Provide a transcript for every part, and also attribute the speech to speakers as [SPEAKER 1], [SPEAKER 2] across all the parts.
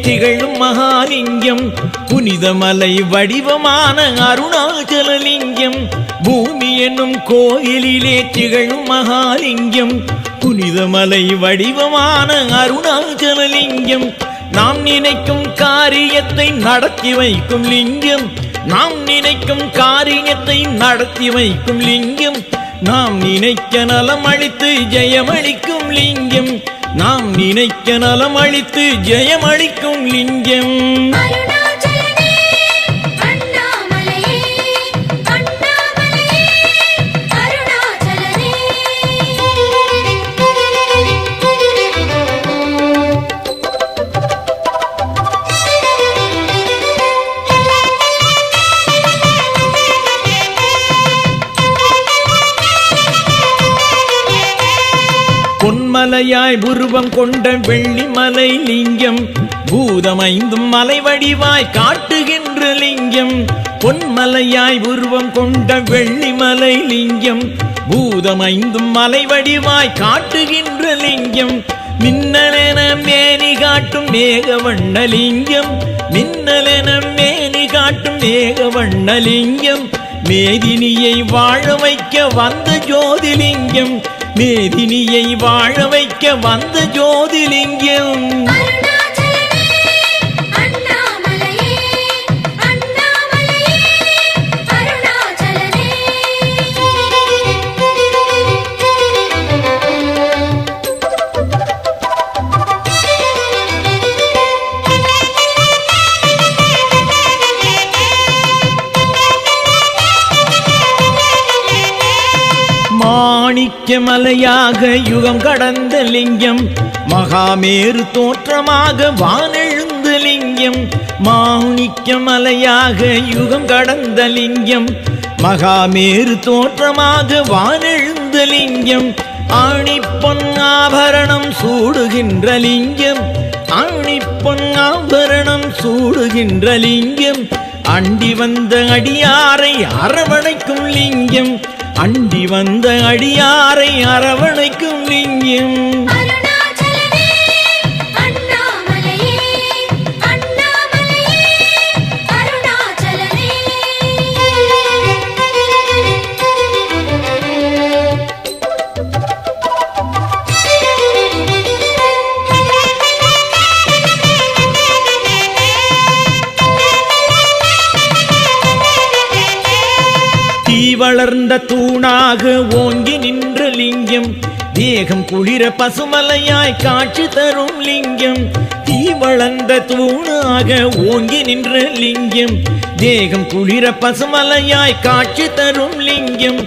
[SPEAKER 1] திகழும் மகாலிங்கம் புனிதமலை வடிவமான அருணாச்சலலிங்கம். பூமி என்னும் கோயிலிலே திகழும் மகாலிங்கம் புனிதமலை வடிவமான அருணாச்சலலிங்கம். நாம் நினைக்கும் காரியத்தை நடத்தி வைக்கும் லிங்கம். நாம் நினைக்கும் காரியத்தை நடத்தி வைக்கும் லிங்கம். நாம் நினைக்க நலம் அளித்து ஜெயமளிக்கும் லிங்கம். நாம் நினைக்க நலம் அளித்து ஜெயமளிக்கும் லிங்கம். பொன்மலையாய் உருவம் கொண்ட வெள்ளிமலை லிங்கம் பூதமைந்தும் மலை வடிவாய் காட்டுகின்ற லிங்கம். பொன்மலையாய் உருவம் கொண்ட வெள்ளிமலை லிங்கம் பூதமைந்தும் மலை வடிவாய் காட்டுகின்ற லிங்கம். மின்னலென மேனி காட்டும் மேகவண்ணலிங்கம். மின்னலென மேனி காட்டும் மேகவண்ணலிங்கம். மேதினியை வாழ வைக்க வந்த ஜோதிலிங்கம். மேதினியை வாழ வைக்க வந்த ஜோதிலிங்கம். மாணிக்கமலையாக யுகம் கடந்த லிங்கம் மகாமேரு தோற்றமாக வானெழுந்த லிங்கம். மாணிக்கமலையாக யுகம் கடந்த லிங்கம் மகாமேரு தோற்றமாக வானெழுந்த லிங்கம். ஆணிப்பொன் ஆபரணம் சூடுகின்ற லிங்கம். ஆணிப்பொன் ஆபரணம் சூடுகின்ற லிங்கம். அண்டி வந்த அடியாரை அரவணைக்கும் லிங்கம். அண்டி வந்த அடியாரை அரவணைக்கும் லிங்கம். வளர்ந்த தூணாக ஓங்கி நின்ற லிங்கம் தேகம் குளிர பசுமலையாய் காட்சி தரும் லிங்கம். தீ வளர்ந்த தூணாக ஓங்கி நின்ற லிங்கம் தேகம் குளிர பசுமலையாய் காட்சி தரும் லிங்கம்.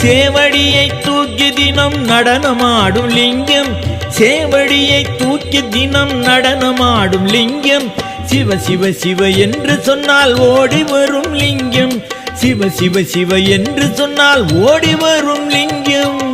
[SPEAKER 1] சேவடியை தூக்கி தினம் நடனமாடும் லிங்கம். சேவடியை தூக்கி தினம் நடனமாடும் லிங்கம். சிவ சிவ சிவ என்று சொன்னால் ஓடி வரும் லிங்கம். சிவ சிவ சிவ என்று சொன்னால் ஓடி வரும் லிங்கம்.